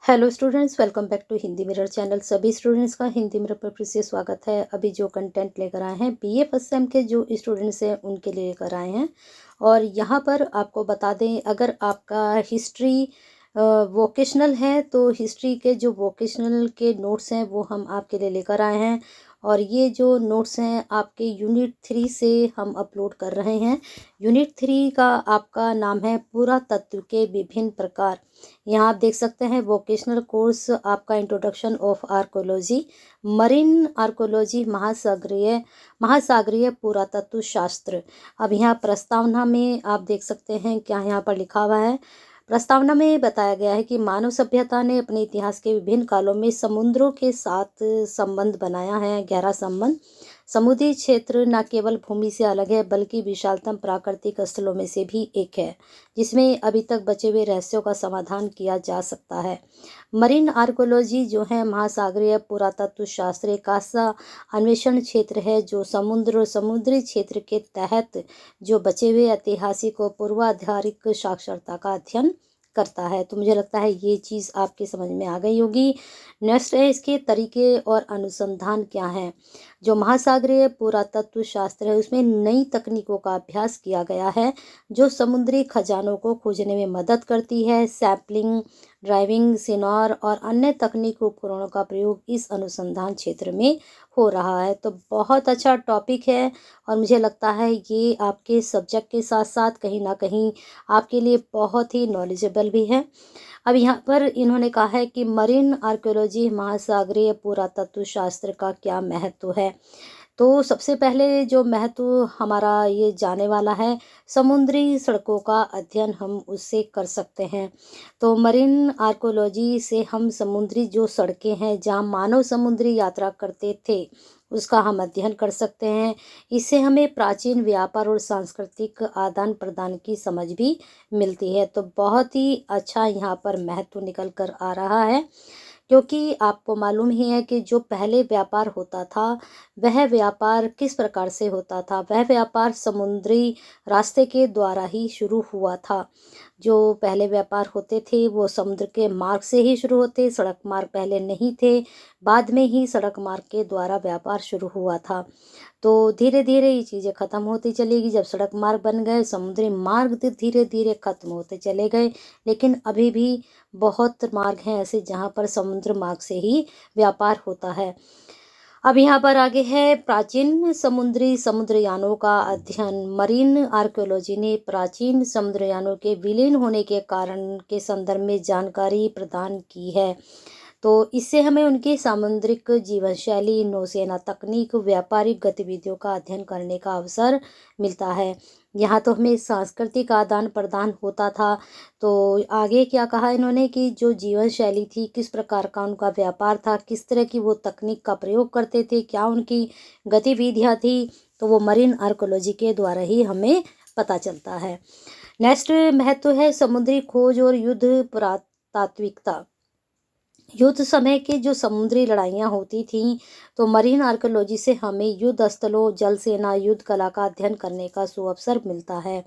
Hello students, welcome back to Hindi Mirror channel. सभी students का Hindi mirror पर फिर से स्वागत है। अभी जो कंटेंट लेकर आए हैं बीए फर्स्ट सेम के जो स्टूडेंट्स हैं उनके लिए लेकर आए हैं। और यहाँ पर आपको बता दें, अगर आपका हिस्ट्री वोकेशनल है तो हिस्ट्री के जो वोकेशनल के नोट्स हैं वो हम आपके लिए लेकर आए हैं। और ये जो नोट्स हैं आपके यूनिट 3 से हम अपलोड कर रहे हैं। यूनिट 3 का आपका नाम है पुरातत्व के विभिन्न प्रकार। यहाँ आप देख सकते हैं वोकेशनल कोर्स आपका introduction of archaeology, marine archaeology, महासागरीय पुरातत्व शास्त्र। अब यहाँ प्रस्तावना में आप देख सकते हैं क्या यहाँ पर लिखा हुआ है। प्रस्तावना में बताया गया है कि मानव सभ्यता ने अपने इतिहास के विभिन्न कालों में समुद्रों के साथ संबंध बनाया है, गहरा संबंध। समुद्री क्षेत्र न केवल भूमि से अलग है बल्कि विशालतम प्राकृतिक स्थलों में से भी एक है, जिसमें अभी तक बचे हुए रहस्यों का समाधान किया जा सकता है। मरीन आर्कोलॉजी जो है महासागरीय पुरातत्व शास्त्र एक ऐसा अन्वेषण क्षेत्र है जो समुद्री क्षेत्र के तहत जो बचे हुए ऐतिहासिक और पूर्वाधारिक साक्षरता का अध्ययन करता है। तो मुझे लगता है ये चीज़ आपके समझ में आ गई होगी। नेक्स्ट है इसके तरीके और अनुसंधान क्या हैं। जो महासागरीय पुरातत्व शास्त्र है उसमें नई तकनीकों का अभ्यास किया गया है जो समुद्री खजानों को खोजने में मदद करती है। सैंपलिंग, ड्राइविंग, सोनार और अन्य तकनीक उपकरणों का प्रयोग इस अनुसंधान क्षेत्र में हो रहा है। तो बहुत अच्छा टॉपिक है और मुझे लगता है ये आपके सब्जेक्ट के साथ साथ कहीं ना कहीं आपके लिए बहुत ही नॉलेजेबल भी है। अब यहाँ पर इन्होंने कहा है कि मरीन आर्कियोलॉजी महासागरीय पुरातत्व शास्त्र का क्या महत्व है। तो सबसे पहले जो महत्व हमारा ये जाने वाला है, समुद्री सड़कों का अध्ययन हम उससे कर सकते हैं। तो मरीन आर्कियोलॉजी से हम समुद्री जो सड़कें हैं जहाँ मानव समुद्री यात्रा करते थे उसका हम अध्ययन कर सकते हैं। इससे हमें प्राचीन व्यापार और सांस्कृतिक आदान प्रदान की समझ भी मिलती है। तो बहुत ही अच्छा यहाँ पर महत्व निकल कर आ रहा है, क्योंकि आपको मालूम ही है कि जो पहले व्यापार होता था वह व्यापार किस प्रकार से होता था। वह व्यापार समुद्री रास्ते के द्वारा ही शुरू हुआ था। जो पहले व्यापार होते थे वो समुद्र के मार्ग से ही शुरू होते, सड़क मार्ग पहले नहीं थे, बाद में ही सड़क मार्ग के द्वारा व्यापार शुरू हुआ था। तो धीरे धीरे ये चीज़ें ख़त्म होती चलेगी। जब सड़क मार्ग बन गए समुद्री मार्ग धीरे धीरे ख़त्म होते चले गए, लेकिन अभी भी बहुत मार्ग हैं ऐसे जहाँ पर समुद्र मार्ग से ही व्यापार होता है। अब यहाँ पर आगे है प्राचीन समुद्रयानों का अध्ययन। मरीन आर्कियोलॉजी ने प्राचीन समुद्रयानों के विलीन होने के कारण के संदर्भ में जानकारी प्रदान की है। तो इससे हमें उनकी सामुद्रिक जीवन शैली, नौसेना तकनीक, व्यापारिक गतिविधियों का अध्ययन करने का अवसर मिलता है। यहाँ तो हमें सांस्कृतिक आदान प्रदान होता था। तो आगे क्या कहा इन्होंने कि जो जीवन शैली थी, किस प्रकार का उनका व्यापार था, किस तरह की वो तकनीक का प्रयोग करते थे, क्या उनकी गतिविधियाँ थी, तो वो मरीन आर्कियोलॉजी के द्वारा ही हमें पता चलता है। नेक्स्ट महत्व है समुद्री खोज और युद्ध पुरातात्विकता। युद्ध समय के जो समुद्री लड़ाइयाँ होती थीं तो मरीन आर्कियोलॉजी से हमें युद्ध स्थलों, जल सेना, युद्ध कला का अध्ययन करने का सुअवसर मिलता है।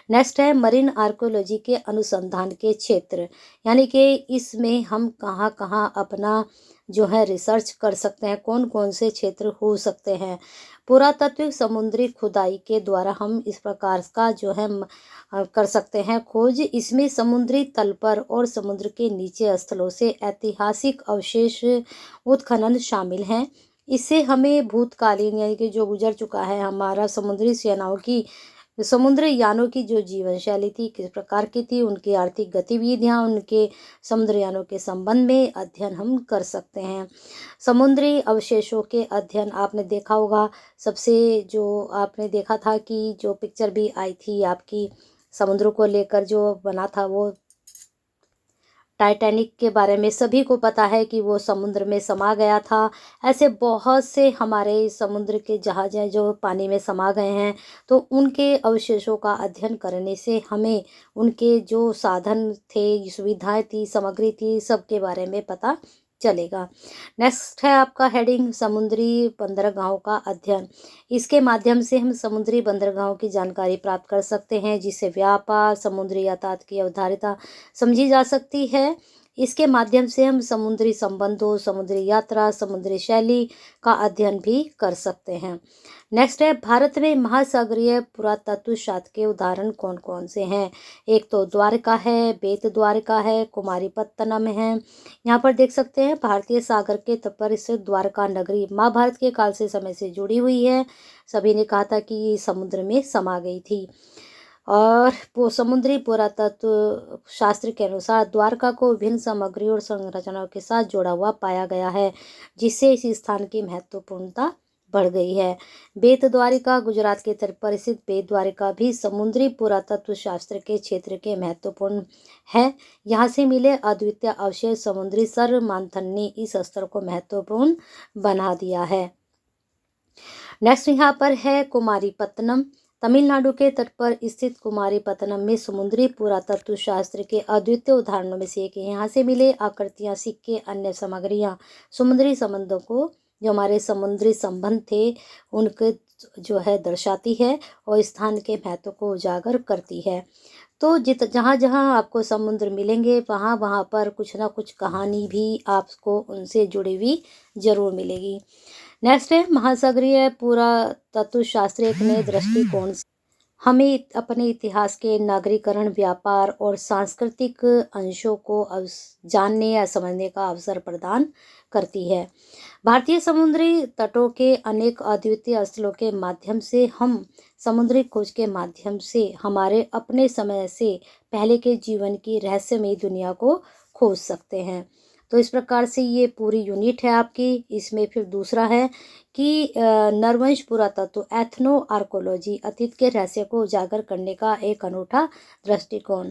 नेक्स्ट है मरीन आर्कियोलॉजी के अनुसंधान के क्षेत्र, यानी कि इसमें हम कहाँ कहाँ अपना जो है रिसर्च कर सकते हैं, कौन कौन से क्षेत्र हो सकते हैं। पुरातात्विक समुद्री खुदाई के द्वारा हम इस प्रकार का जो है कर सकते हैं खोज। इसमें समुद्री तल पर और समुद्र के नीचे स्थलों से ऐतिहासिक अवशेष उत्खनन शामिल हैं। इससे हमें भूतकालीन यानी कि जो गुजर चुका है हमारा समुद्री यानों की जो जीवन शैली थी, किस प्रकार की थी, उनकी आर्थिक गतिविधियाँ, उनके समुद्रयानों के संबंध में अध्ययन हम कर सकते हैं। समुद्री अवशेषों के अध्ययन आपने देखा होगा, सबसे जो आपने देखा था कि जो पिक्चर भी आई थी आपकी समुद्र को लेकर जो बना था, वो टाइटैनिक के बारे में सभी को पता है कि वो समुद्र में समा गया था। ऐसे बहुत से हमारे समुद्र के जहाज हैं जो पानी में समा गए हैं। तो उनके अवशेषों का अध्ययन करने से हमें उनके जो साधन थे, सुविधाएं थी, सामग्री थी, सब के बारे में पता चलेगा। नेक्स्ट है आपका हेडिंग समुद्री बंदरगाहों का अध्ययन। इसके माध्यम से हम समुद्री बंदरगाहों की जानकारी प्राप्त कर सकते हैं, जिससे व्यापार, समुद्री यातायात की अवधारिता समझी जा सकती है। इसके माध्यम से हम समुद्री संबंधों, समुद्री यात्रा, समुद्री शैली का अध्ययन भी कर सकते हैं। नेक्स्ट है, भारत में महासागरीय पुरातत्व शास्त्र के उदाहरण कौन कौन से हैं। एक तो द्वारका है, बेत द्वारका है, कुमारीपत्तनम है। यहाँ पर देख सकते हैं भारतीय सागर के तट पर स्थित द्वारका नगरी महाभारत के काल से समय से जुड़ी हुई है। सभी ने कहा था कि ये समुद्र में समा गई थी। और वो समुद्री पुरातत्व शास्त्र के अनुसार द्वारका को विभिन्न सामग्रियों और संरचनाओं के साथ जोड़ा हुआ पाया गया है, जिससे इस स्थान की महत्वपूर्णता बढ़ गई है। बेत द्वारिका गुजरात के तट पर स्थित बेत द्वारिका भी समुद्री पुरातत्व शास्त्र के क्षेत्र के महत्वपूर्ण है। यहाँ से मिले अद्वितीय अवशेष समुद्री सर्व मंथन ने इस स्तर को महत्वपूर्ण बना दिया है। नेक्स्ट यहाँ पर है कुमारीपत्तनम। तमिलनाडु के तट पर स्थित कुमारीपत्तनम में समुद्री पुरातत्व शास्त्र के अद्वितीय उदाहरणों में से एक है। यहाँ से मिले आकृतियाँ, सिक्के, अन्य सामग्रियाँ समुद्री संबंधों को, जो हमारे समुद्री संबंध थे उनके जो है दर्शाती है और स्थान के महत्व को उजागर करती है। तो जहाँ जहाँ आपको समुद्र मिलेंगे वहाँ वहाँ पर कुछ ना कुछ कहानी भी आपको उनसे जुड़ी हुई जरूर मिलेगी। नेक्स्ट है, महासागरीय पुरातत्व शास्त्र एक नए दृष्टिकोण से हमें अपने इतिहास के नागरीकरण, व्यापार और सांस्कृतिक अंशों को जानने या समझने का अवसर प्रदान करती है। भारतीय समुद्री तटों के अनेक अद्वितीय स्थलों के माध्यम से हम समुद्री खोज के माध्यम से हमारे अपने समय से पहले के जीवन की रहस्यमयी दुनिया को खोज सकते हैं। तो इस प्रकार से ये पूरी यूनिट है आपकी। इसमें फिर दूसरा है कि नरवंश पुरातत्व, एथनो आर्कोलॉजी, अतीत के रहस्य को उजागर करने का एक अनूठा दृष्टिकोण।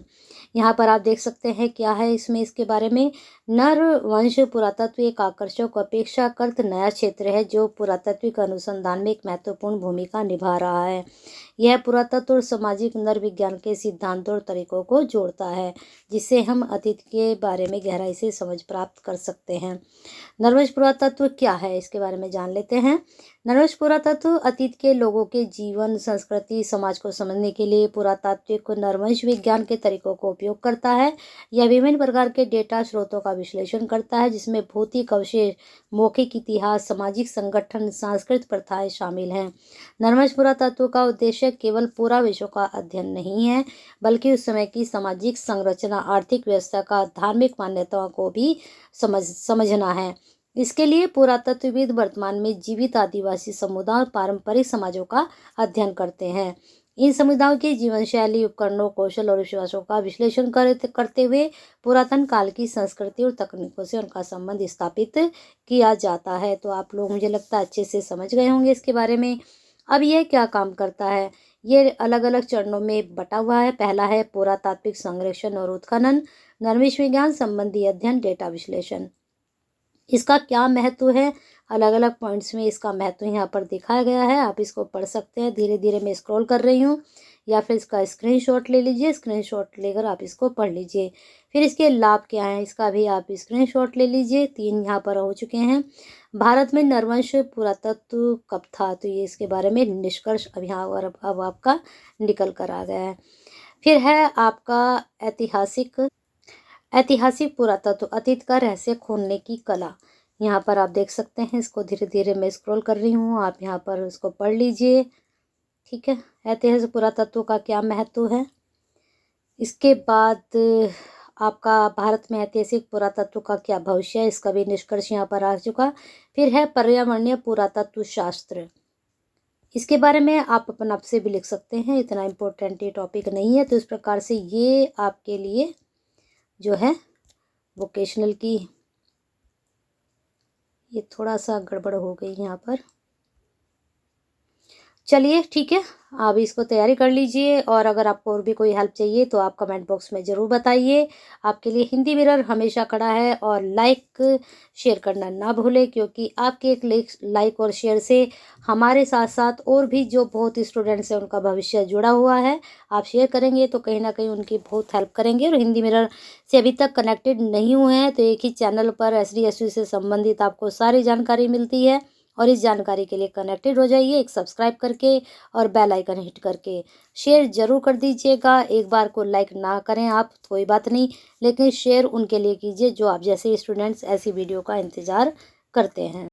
यहाँ पर आप देख सकते हैं क्या है इसमें, इसके बारे में। नरवंश पुरातत्व एक आकर्षक, अपेक्षाकृत नया क्षेत्र है जो पुरातात्विक अनुसंधान में एक महत्वपूर्ण भूमिका निभा रहा है। यह पुरातत्व और सामाजिक नरविज्ञान के सिद्धांतों और तरीकों को जोड़ता है, जिससे हम अतीत के बारे में गहराई से समझ प्राप्त कर सकते हैं। नरवंश पुरातत्व क्या है, इसके बारे में जान लेते हैं। नरवंश पुरातत्व अतीत के लोगों के जीवन, संस्कृति, समाज को समझने के लिए पुरातात्विक नरवंश विज्ञान के तरीकों को उपयोग करता है। यह विभिन्न प्रकार के डेटा स्रोतों का विश्लेषण करता है, जिसमें भौतिक अवशेष, मौखिक इतिहास, सामाजिक संगठन, सांस्कृतिक प्रथाएं शामिल हैं। नरवंश पुरातत्व का उद्देश्य केवल पूरा विश्व का अध्ययन नहीं है, बल्कि उस समय की सामाजिक संरचना, आर्थिक व्यवस्था का, धार्मिक मान्यताओं को भी समझना है। इसके लिए पुरातत्वविद वर्तमान में जीवित आदिवासी समुदाय और पारंपरिक समाजों का अध्ययन करते हैं। इन समुदायों की जीवन शैली, उपकरणों, कौशल और विश्वासों का विश्लेषण करते हुए पुरातन काल की संस्कृति और तकनीकों से उनका संबंध स्थापित किया जाता है। तो आप लोग मुझे लगता है अच्छे से समझ गए होंगे इसके बारे में। अब यह क्या काम करता है, ये अलग अलग चरणों में बटा हुआ है। पहला है पुरातात्विक संरक्षण और उत्खनन, नरवंश विज्ञान संबंधी अध्ययन, डेटा विश्लेषण। इसका क्या महत्व है, अलग अलग पॉइंट्स में इसका महत्व यहाँ पर दिखाया गया है। आप इसको पढ़ सकते हैं, धीरे धीरे मैं स्क्रॉल कर रही हूँ, या फिर इसका स्क्रीनशॉट ले लीजिए। स्क्रीनशॉट लेकर आप इसको पढ़ लीजिए। फिर इसके लाभ क्या हैं, इसका भी आप स्क्रीनशॉट ले लीजिए। 3 यहाँ पर हो चुके हैं। भारत में नरवंश पुरातत्व कब था, तो ये इसके बारे में निष्कर्ष अब यहाँ अब आपका निकल कर आ गया है। फिर है आपका ऐतिहासिक पुरातत्व, अतीत का रहस्य खोलने की कला। यहाँ पर आप देख सकते हैं, इसको धीरे धीरे मैं स्क्रॉल कर रही हूँ, आप यहाँ पर इसको पढ़ लीजिए। ठीक है, ऐतिहासिक पुरातत्व का क्या महत्व है। इसके बाद आपका भारत में ऐतिहासिक पुरातत्व का क्या भविष्य है, इसका भी निष्कर्ष यहाँ पर आ चुका। फिर है पर्यावरणीय पुरातत्व शास्त्र, इसके बारे में आप अपना आपसे भी लिख सकते हैं, इतना इम्पोर्टेंट ये टॉपिक नहीं है। तो इस प्रकार से ये आपके लिए जो है वोकेशनल की, ये थोड़ा सा गड़बड़ हो गई यहाँ पर। चलिए ठीक है, आप इसको तैयारी कर लीजिए, और अगर आपको और भी कोई हेल्प चाहिए तो आप कमेंट बॉक्स में ज़रूर बताइए। आपके लिए हिंदी मिरर हमेशा खड़ा है, और लाइक शेयर करना ना भूलें, क्योंकि आपके एक लाइक और शेयर से हमारे साथ साथ और भी जो बहुत स्टूडेंट्स हैं उनका भविष्य जुड़ा हुआ है। आप शेयर करेंगे तो कहीं ना कहीं उनकी बहुत हेल्प करेंगे। और हिंदी मिरर से अभी तक कनेक्टेड नहीं हुए हैं तो एक ही चैनल पर SD SU से संबंधित आपको सारी जानकारी मिलती है। और इस जानकारी के लिए कनेक्टेड हो जाइए एक सब्सक्राइब करके और बेल आइकन हिट करके। शेयर ज़रूर कर दीजिएगा। एक बार को लाइक ना करें आप कोई बात नहीं, लेकिन शेयर उनके लिए कीजिए जो आप जैसे स्टूडेंट्स ऐसी वीडियो का इंतज़ार करते हैं।